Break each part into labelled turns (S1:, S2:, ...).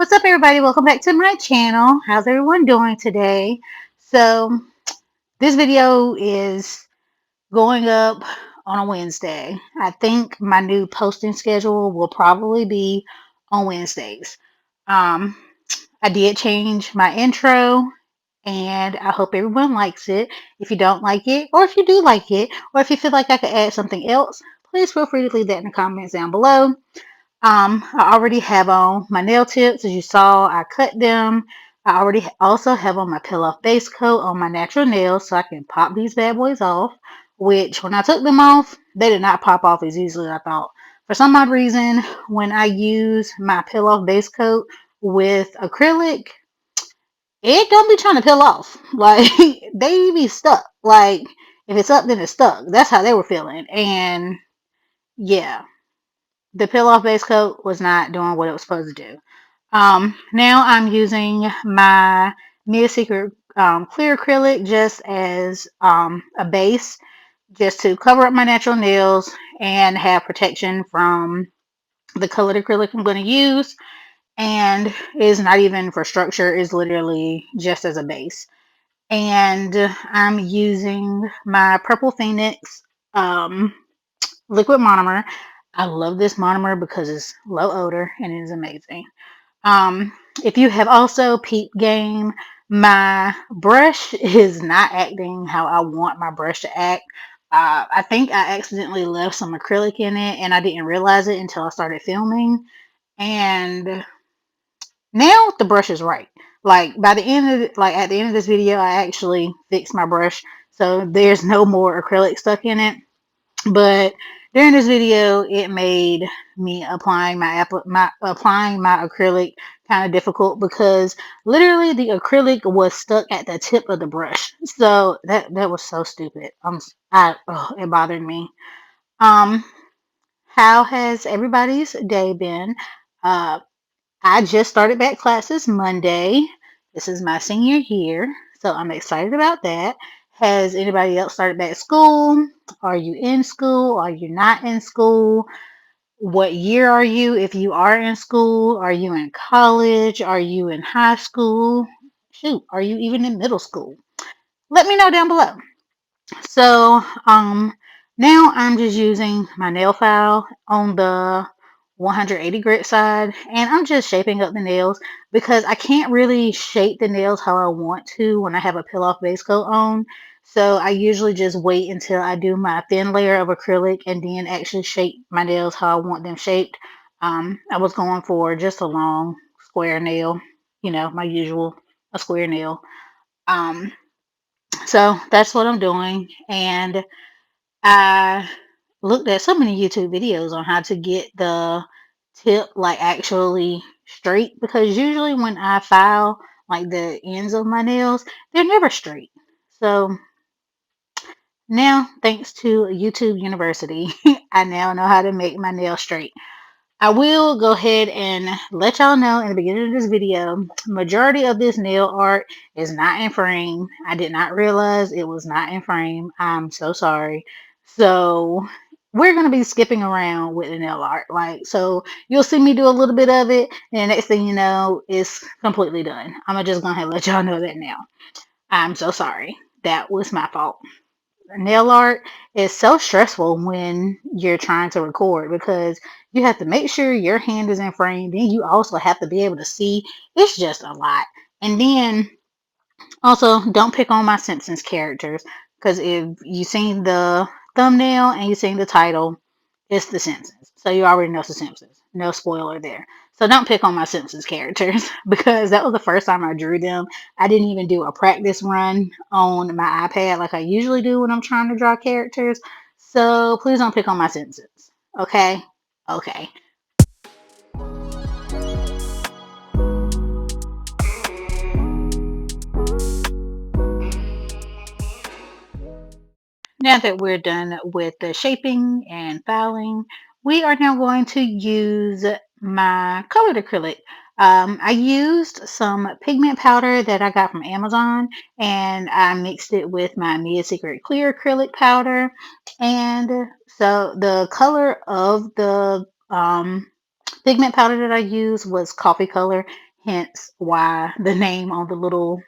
S1: What's up, everybody? Welcome back to my channel. How's everyone doing today? So this video is going up on a Wednesday. I think my new posting schedule will probably be on Wednesdays. Um, I did change my intro and I hope everyone likes it. If you don't like it, or if you do like it, or if you feel like I could add something else, please feel free to leave that in the comments down below. I already have on my nail tips. As you saw, I cut them. I already also have on my peel off base coat on my natural nails so I can pop these bad boys off, which when I took them off, they did not pop off as easily as I thought. For some odd reason, when I use my peel off base coat with acrylic, it don't be trying to peel off. Like, they be stuck. Like, if it's up, then it's stuck. That's how they were feeling. And yeah, the peel off base coat was not doing what it was supposed to do. Now I'm using my Mia Secret clear acrylic just as a base, just to cover up my natural nails and have protection from the colored acrylic I'm going to use. And is not even for structure, is literally just as a base. And I'm using my Purple Phoenix liquid monomer. I love this monomer because it's low odor and it is amazing. If you have also peep game, my brush is not acting how I want my brush to act. I think I accidentally left some acrylic in it and I didn't realize it until I started filming. And now the brush is right. Like by the end of at the end of this video, I actually fixed my brush, so there's no more acrylic stuck in it. But during this video, it made me applying my acrylic kind of difficult because literally the acrylic was stuck at the tip of the brush. So that was so stupid. It bothered me. Um, how has everybody's day been? Uh, I just started back classes Monday. This is my senior year, so I'm excited about that. Has anybody else started back school? Are you in school? Are you not in school? What year are you? If you are in school, are you in college? Are you in high school? Shoot, are you even in middle school? Let me know down below. So, now I'm just using my nail file on the 180 grit side, and I'm just shaping up the nails because I can't really shape the nails how I want to when I have a peel off base coat on. So I usually just wait until I do my thin layer of acrylic and then actually shape my nails how I want them shaped. I was going for just a long square nail, my usual, a square nail. Um, so that's what I'm doing. And I looked at so many YouTube videos on how to get the tip like actually straight because usually when I file like the ends of my nails, they're never straight. So now, thanks to YouTube University, I now know how to make my nails straight. I will go ahead and let y'all know in the beginning of this video, majority of this nail art is not in frame. I did not realize it was not in frame. I'm so sorry. So we're going to be skipping around with the nail art. So you'll see me do a little bit of it, and the next thing you know, it's completely done. I'm just going to let y'all know that now. I'm so sorry. That was my fault. Nail art is so stressful when you're trying to record because you have to make sure your hand is in frame. Then you also have to be able to see. It's just a lot. And then also, don't pick on my Simpsons characters because if you seen the thumbnail and you seen the title, it's the Simpsons. So you already know it's the Simpsons. No spoiler there. So don't pick on my Simpsons characters because that was the first time I drew them. I didn't even do a practice run on my iPad like I usually do when I'm trying to draw characters. So please don't pick on my Simpsons. Okay? Okay. Now that we're done with the shaping and filing, we are now going to use my colored acrylic. I used some pigment powder that I got from Amazon and I mixed it with my Mia Secret clear acrylic powder. And so the color of the pigment powder that I used was coffee color, hence why the name on the little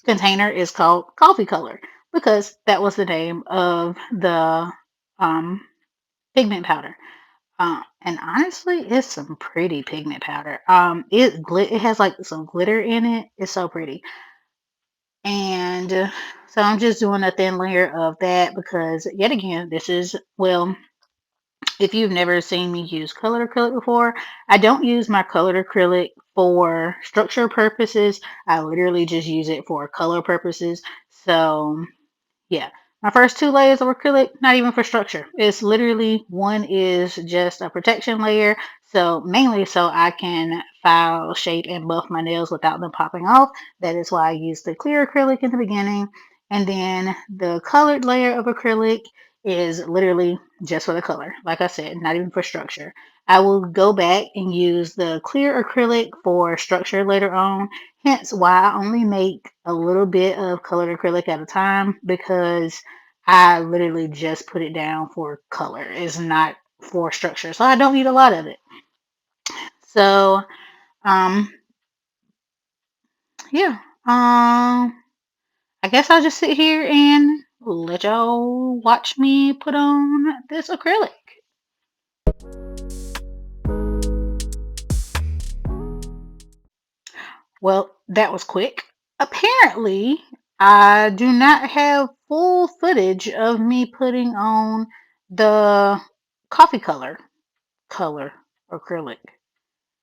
S1: container is called coffee color, because that was the name of the um, pigment powder. And honestly, it's some pretty pigment powder. It has like some glitter in it. It's so pretty. And so I'm just doing a thin layer of that because, yet again, this is, well, if you've never seen me use colored acrylic before, I don't use my colored acrylic for structure purposes. I literally just use it for color purposes. So yeah, my first two layers of acrylic, not even for structure. It's literally, one is just a protection layer, so mainly so I can file, shape, and buff my nails without them popping off. That is why I use the clear acrylic in the beginning. And then the colored layer of acrylic is literally just for the color. Like I said, not even for structure. I will go back and use the clear acrylic for structure later on. Hence why I only make a little bit of colored acrylic at a time, because I literally just put it down for color. It's not for structure. So I don't need a lot of it. So um yeah. I guess I'll just sit here and let y'all watch me put on this acrylic. Well, that was quick. Apparently, I do not have full footage of me putting on the coffee color acrylic.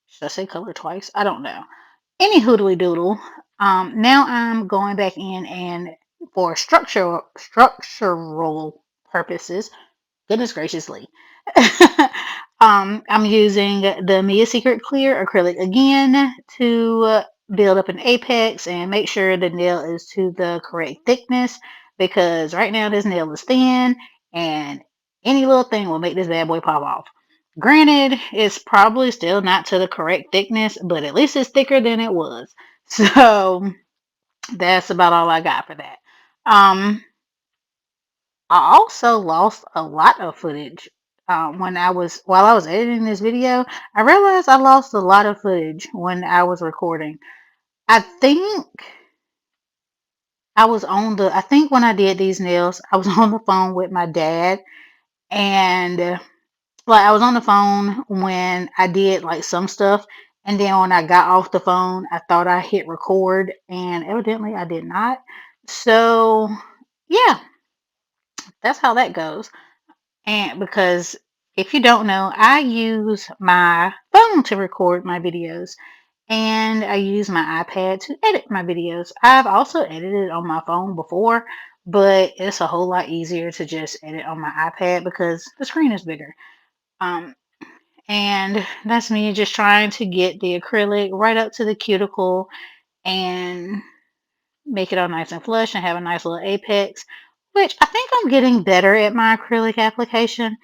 S1: Should I say color twice? I don't know. Any hoodly doodle. Now I'm going back in and for structural purposes. Goodness graciously. I'm using the Mia Secret Clear acrylic again to build up an apex and make sure the nail is to the correct thickness, because right now this nail is thin and any little thing will make this bad boy pop off. Granted, it's probably still not to the correct thickness, but at least it's thicker than it was. So that's about all I got for that. I also lost a lot of footage while I was editing this video. I realized I lost a lot of footage when I was recording. I think I think when I did these nails, I was on the phone with my dad, and like I was on the phone when I did like some stuff, and then when I got off the phone, I thought I hit record, and evidently I did not. So yeah, that's how that goes. And because if you don't know, I use my phone to record my videos, and I use my iPad to edit my videos. I've also edited on my phone before, but it's a whole lot easier to just edit on my iPad because the screen is bigger. Um, and that's me just trying to get the acrylic right up to the cuticle and make it all nice and flush and have a nice little apex, which I think I'm getting better at my acrylic application.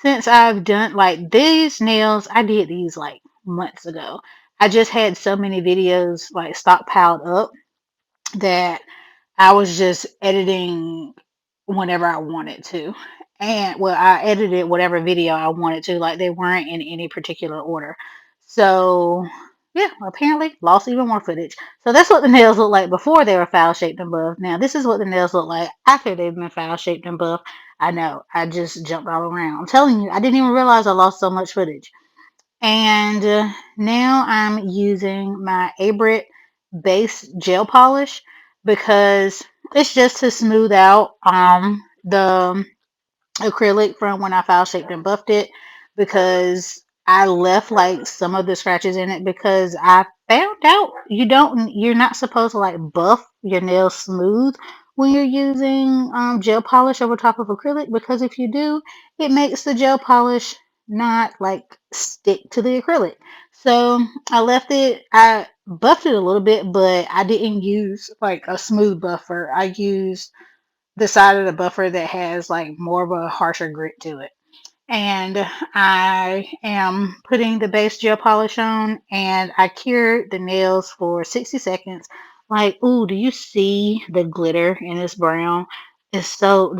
S1: Since I've done like these nails, I did these like months ago. I just had so many videos like stockpiled up that I was just editing whenever I wanted to. And well, I edited whatever video I wanted to, like they weren't in any particular order. So yeah, apparently lost even more footage. So that's what the nails look like before they were foul shaped and buff. Now this is what the nails look like after they've been foul shaped and buff. I know, I just jumped all around. I'm telling you, I didn't even realize I lost so much footage. And now I'm using my Aibrit base gel polish because it's just to smooth out the acrylic from when I file shaped and buffed it, because I left like some of the scratches in it because I found out you're not supposed to like buff your nails smooth when you're using gel polish over top of acrylic, because if you do, it makes the gel polish not like stick to the acrylic. So I buffed it a little bit, but I didn't use like a smooth buffer. I used the side of the buffer that has like more of a harsher grit to it. And I am putting the base gel polish on, and I cured the nails for 60 seconds. Like, ooh, do you see the glitter in this brown? This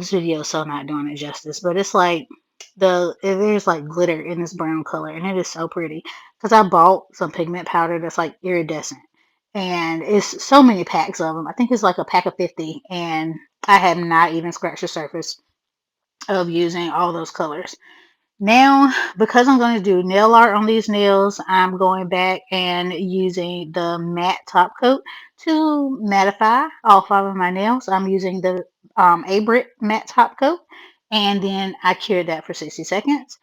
S1: video is so not doing it justice, but it's like there's like glitter in this brown color, and it is so pretty because I bought some pigment powder that's like iridescent, and it's so many packs of them. I think it's like a pack of 50, and I have not even scratched the surface of using all those colors. Now, because I'm going to do nail art on these nails, I'm going back and using the matte top coat to mattify all 5 of my nails. I'm using the Aibrit matte top coat, and then I cured that for 60 seconds,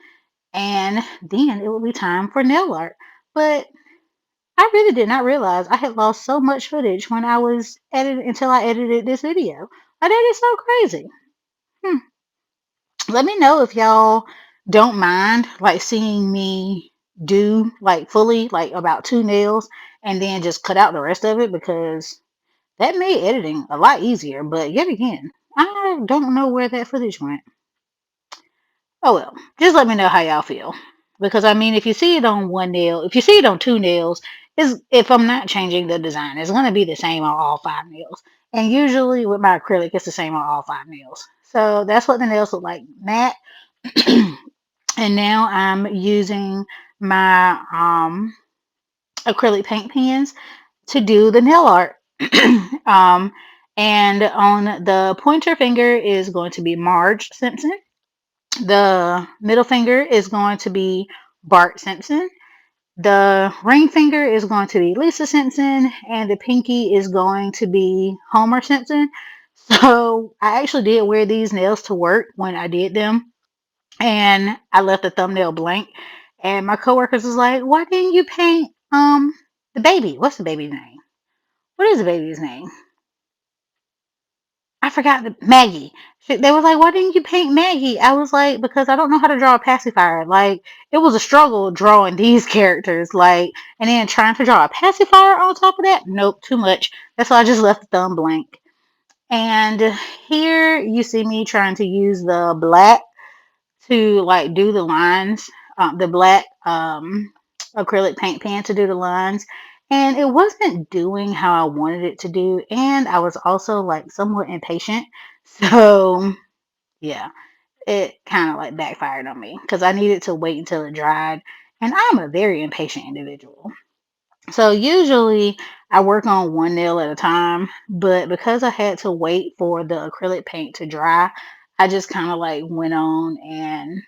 S1: and then it will be time for nail art. But I really did not realize I had lost so much footage when I was editing until I edited this video. Like, that is so crazy. Hmm. Let me know if y'all don't mind like seeing me do like fully like about 2 nails and then just cut out the rest of it, because that made editing a lot easier. But yet again, I don't know where that footage went. Oh well, just let me know how y'all feel. Because I mean, if you see it on 1 nail, if you see it on 2 nails, is if I'm not changing the design, it's gonna be the same on all 5 nails. And usually with my acrylic, it's the same on all 5 nails. So that's what the nails look like matte. And now I'm using my acrylic paint pens to do the nail art. um, and on the pointer finger is going to be Marge Simpson. The middle finger is going to be Bart Simpson. The ring finger is going to be Lisa Simpson, and the pinky is going to be Homer Simpson. So I actually did wear these nails to work when I did them, and I left the thumbnail blank. And my coworkers was like, "Why didn't you paint the baby? What's the baby's name? What is the baby's name? I forgot Maggie." They was like, "Why didn't you paint Maggie?" I was like, "Because I don't know how to draw a pacifier." Like, it was a struggle drawing these characters, like, and then trying to draw a pacifier on top of that. Nope, too much. That's why I just left the thumb blank. And here you see me trying to use the black to like do the lines, the black acrylic paint pen to do the lines, and it wasn't doing how I wanted it to do, and I was also like somewhat impatient. So yeah, it kind of like backfired on me because I needed to wait until it dried, and I'm a very impatient individual. So usually I work on 1 nail at a time, but because I had to wait for the acrylic paint to dry, I just kind of like went on and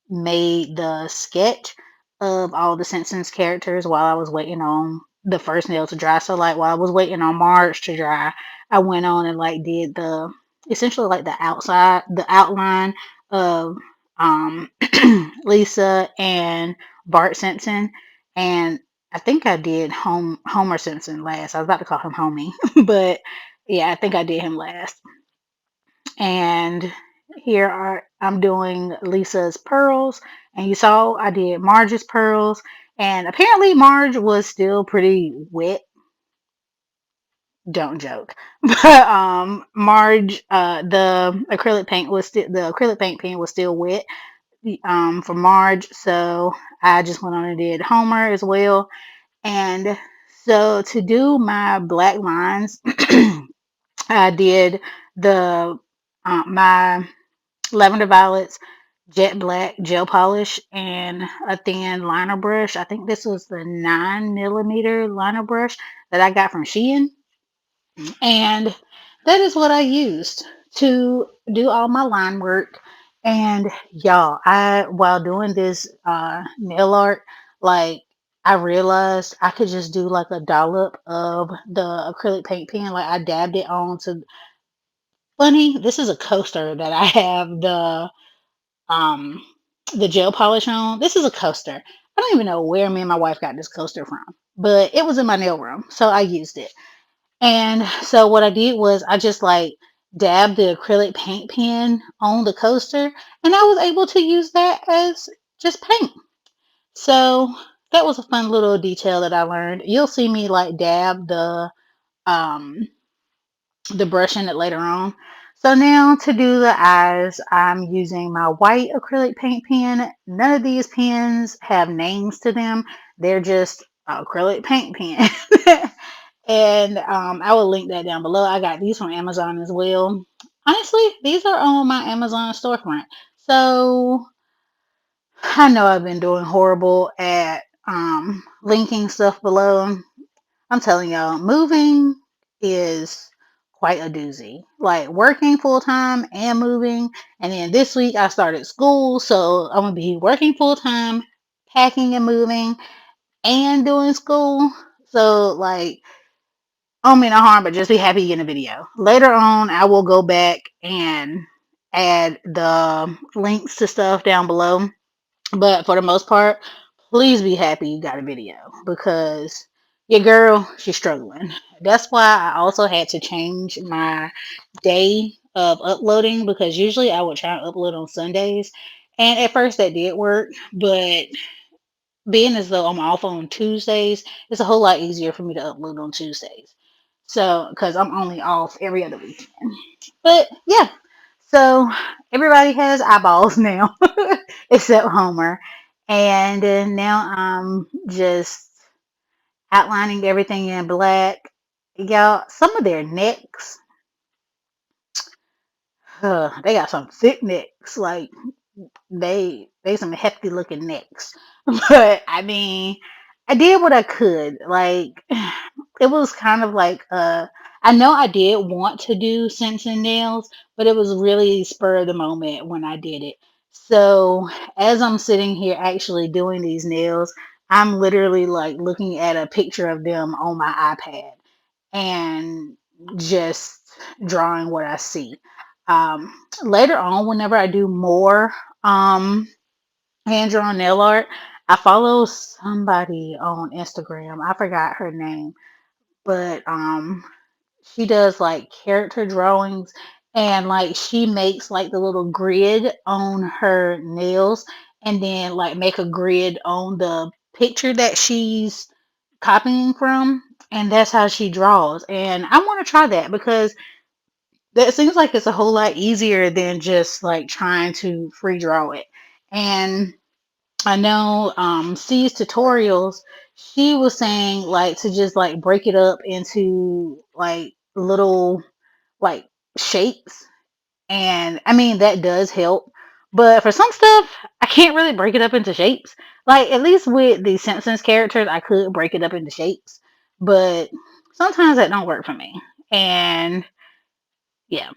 S1: made the sketch of all the Simpsons characters while I was waiting on the first nail to dry. So like while I was waiting on Marge to dry, I went on and like did the essentially like the outline of um Lisa and Bart Simpson, and I think I did Homer Simpson last. I was about to call him Homie, but yeah, I think I did him last. And I'm doing Lisa's pearls, and you saw I did Marge's pearls, and apparently Marge was still pretty wet. Don't joke, but Marge, the acrylic paint pen was still wet for Marge, so I just went on and did Homer as well. And so to do my black lines, I did the my Lavender Violets jet black gel polish and a thin liner brush. I think this was the 9mm liner brush that I got from Shein, and that is what I used to do all my line work. And y'all, I while doing this nail art, like, I realized I could just do like a dollop of the acrylic paint pen. Like, I dabbed it on to funny. This is a coaster that I have um the gel polish on. This is a coaster. I don't even know where me and my wife got this coaster from, but it was in my nail room, so I used it. And so what I did was I just like dabbed the acrylic paint pen on the coaster, and I was able to use that as just paint. So that was a fun little detail that I learned. You'll see me like dab um the brush in it later on. So now to do the eyes, I'm using my white acrylic paint pen. None of these pens have names to them. They're just acrylic paint pen. And I will link that down below. I got these from Amazon as well. Honestly, these are on my Amazon storefront. So I know I've been doing horrible at linking stuff below. I'm telling y'all, moving is quite a doozy. Like working full time and moving. And then this week I started school, so I'm gonna be working full time, packing and moving, and doing school. So like, I don't mean no harm, but just be happy getting a video. Later on, I will go back and add the links to stuff down below. But for the most part, please be happy you got a video because your girl, she's struggling. That's why I also had to change my day of uploading because usually I would try and upload on Sundays. And at first that did work, but being as though I'm off on Tuesdays, it's a whole lot easier for me to upload on Tuesdays. So, because I'm only off every other weekend. But yeah, so everybody has eyeballs now, except Homer. And now I'm just outlining everything in black. Y'all, some of their necks, they got some thick necks. Like, they some hefty looking necks. But I mean, I did what I could. Like it was kind of like I know I did want to do Simpson nails, but it was really spur of the moment when I did it. So as I'm sitting here actually doing these nails, I'm literally like looking at a picture of them on my iPad and just drawing what I see. Later on, whenever I do more hand drawn nail art, I follow somebody on Instagram. I forgot her name, but she does like character drawings and like she makes like the little grid on her nails and then like make a grid on the picture that she's copying from, and that's how she draws. And I want to try that because that seems like it's a whole lot easier than just like trying to free draw it. And I know C's tutorials, she was saying like to just like break it up into like little like shapes. And I mean that does help. But for some stuff, I can't really break it up into shapes. Like at least with the Simpsons characters, I could break it up into shapes. But sometimes that don't work for me. And yeah.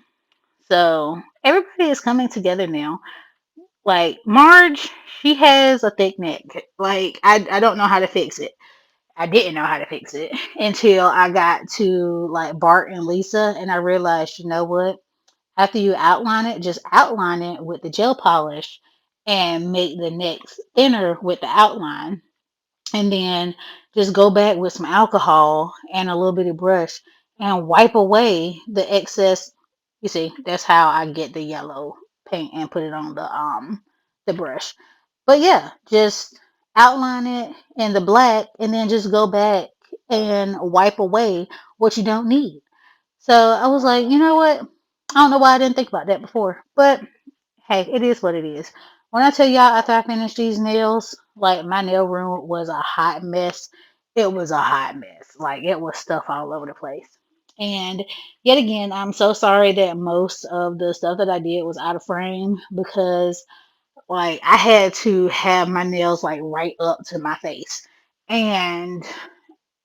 S1: So everybody is coming together now. Like Marge, she has a thick neck. Like I don't know how to fix it. I didn't know how to fix it until I got to like Bart and Lisa, and I realized, you know what? After you outline it, just outline it with the gel polish and make the necks thinner with the outline, and then just go back with some alcohol and a little bit of brush and wipe away the excess. You see, that's how I get the yellow paint and put it on the brush. But yeah, just outline it in the black and then just go back and wipe away what you don't need. So I was like, you know what? I don't know why I didn't think about that before, but hey, it is what it is. When I tell y'all after I finished these nails, like my nail room was a hot mess. It was a hot mess. Like it was stuff all over the place. And yet again, I'm so sorry that most of the stuff that I did was out of frame because like I had to have my nails like right up to my face. And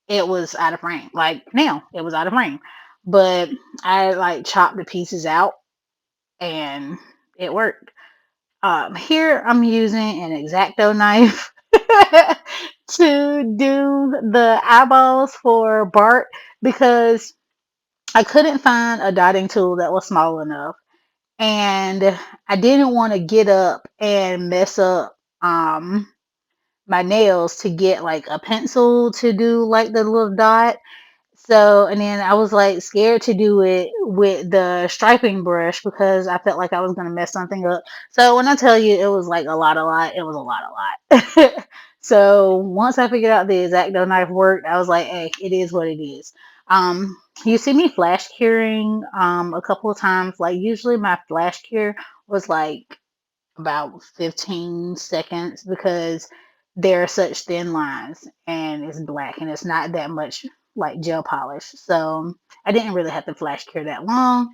S1: it was out of frame. Like now, it was out of frame. But I like chopped the pieces out and it worked. Here I'm using an X-Acto knife to do the eyeballs for Bart because I couldn't find a dotting tool that was small enough, and I didn't want to get up and mess up my nails to get like a pencil to do like the little dot. So, and then I was like scared to do it with the striping brush because I felt like I was going to mess something up. So, when I tell you it was like a lot, it was a lot. So, once I figured out the X-Acto knife worked, I was like, hey, it is what it is. You see me flash curing a couple of times. Like, usually my flash cure was like about 15 seconds because there are such thin lines and it's black and it's not that much like gel polish. So I didn't really have to flash cure that long.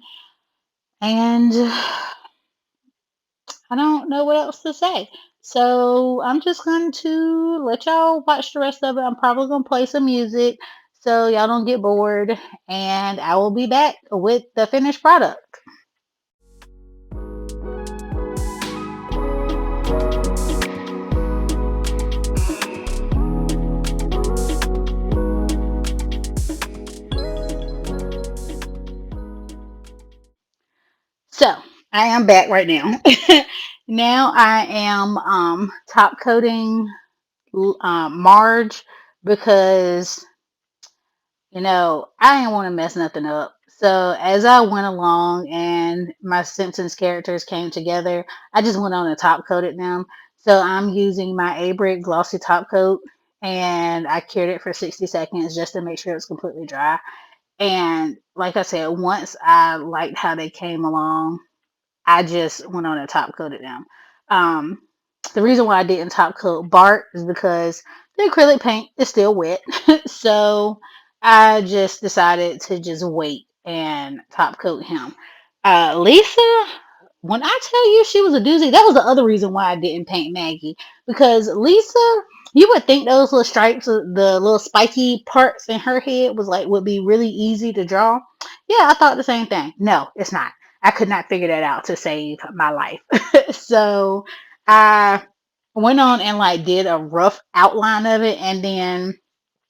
S1: And I don't know what else to say. So I'm just going to let y'all watch the rest of it. I'm probably going to play some music so y'all don't get bored. And I will be back with the finished product. So I am back right now. Now I am top coating Marge because I didn't want to mess nothing up. So as I went along and my Simpsons characters came together, I just went on and top coated them. So I'm using my Aibrit glossy top coat and I cured it for 60 seconds just to make sure it's completely dry. And like I said, once I liked how they came along, I just went on and top coated them. Um, the reason why I didn't top coat Bart is because the acrylic paint is still wet. So I just decided to just wait and top coat him. Lisa, when I tell you she was a doozy, that was the other reason why I didn't paint Maggie. Because Lisa, you would think those little stripes, the little spiky parts in her head would be really easy to draw. Yeah, I thought the same thing. No, it's not. I could not figure that out to save my life. So I went on and did a rough outline of it and then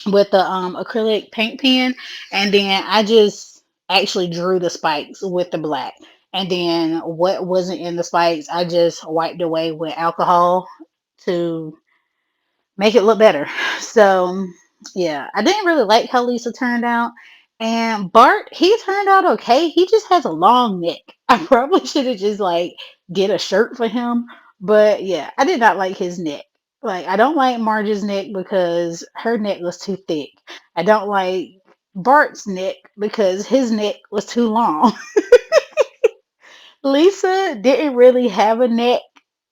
S1: with the acrylic paint pen and then I just actually drew the spikes with the black. And then what wasn't in the spikes, I just wiped away with alcohol to make it look better. So yeah, I didn't really like how Lisa turned out. And Bart, he turned out okay. He just has a long neck. I probably should have just get a shirt for him. But yeah, I did not like his neck. I don't like Marge's neck because her neck was too thick. I don't like Bart's neck because his neck was too long. Lisa didn't really have a neck,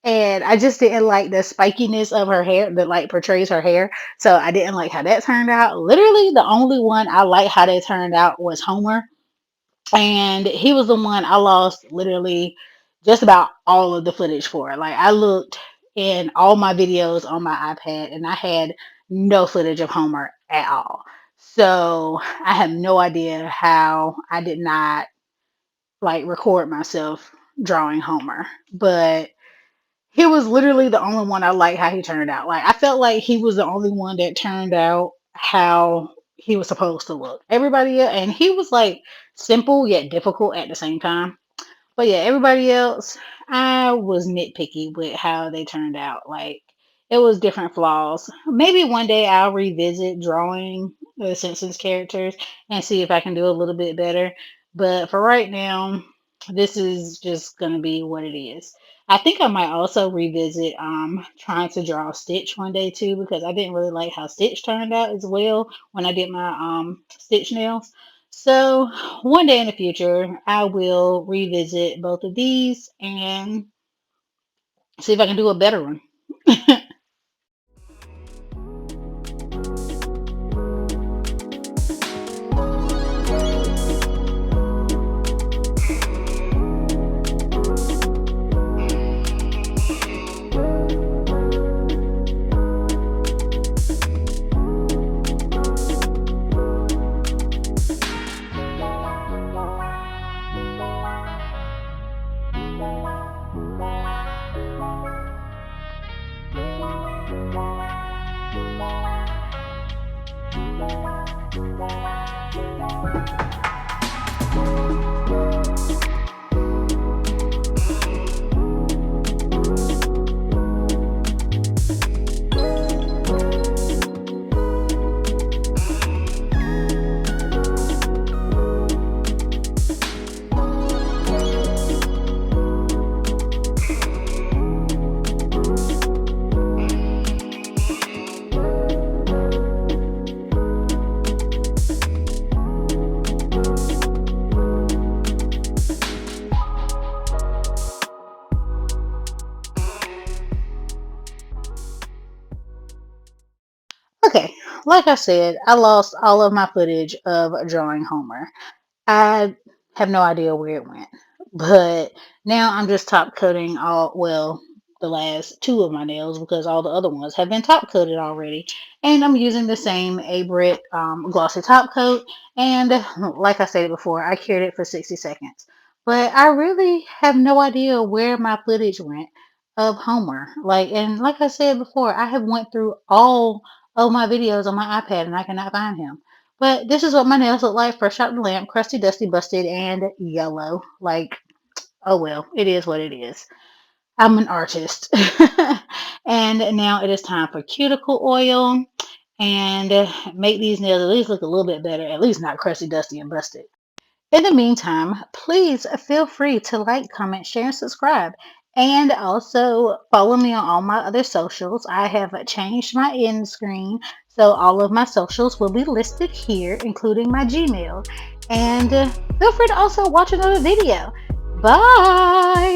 S1: and I just didn't like the spikiness of her hair that portrays her hair. So I didn't like how that turned out. Literally, the only one I like how they turned out was Homer, and he was the one I lost literally just about all of the footage for. I looked in all my videos on my iPad, and I had no footage of Homer at all. So I have no idea how I did not record myself drawing Homer. But he was literally the only one I liked how he turned out. I felt like he was the only one that turned out how he was supposed to look. Everybody else, and he was simple yet difficult at the same time. But yeah, everybody else, I was nitpicky with how they turned out. It was different flaws. Maybe one day I'll revisit drawing the Simpsons characters and see if I can do a little bit better. But for right now, this is just gonna be what it is. I think I might also revisit trying to draw Stitch one day too because I didn't really like how Stitch turned out as well when I did my Stitch nails. So one day in the future, I will revisit both of these and see if I can do a better one. Okay, like I said, I lost all of my footage of drawing Homer. I have no idea where it went, but now I'm just top coating all, well, the last two of my nails because all the other ones have been top coated already. And I'm using the same Aibrit glossy top coat. And like I said before, I cured it for 60 seconds. But I really have no idea where my footage went of Homer. And like I said before, I have went through all of my videos on my iPad and I cannot find him. But this is what my nails look like fresh out the lamp, crusty, dusty, busted, and yellow. Oh well, it is what it is. I'm an artist. And now it is time for cuticle oil and make these nails at least look a little bit better, at least not crusty, dusty, and busted. In the meantime, please feel free to like, comment, share, and subscribe. And also follow me on all my other socials. I have changed my end screen, so all of my socials will be listed here, including my Gmail. And feel free to also watch another video. Bye!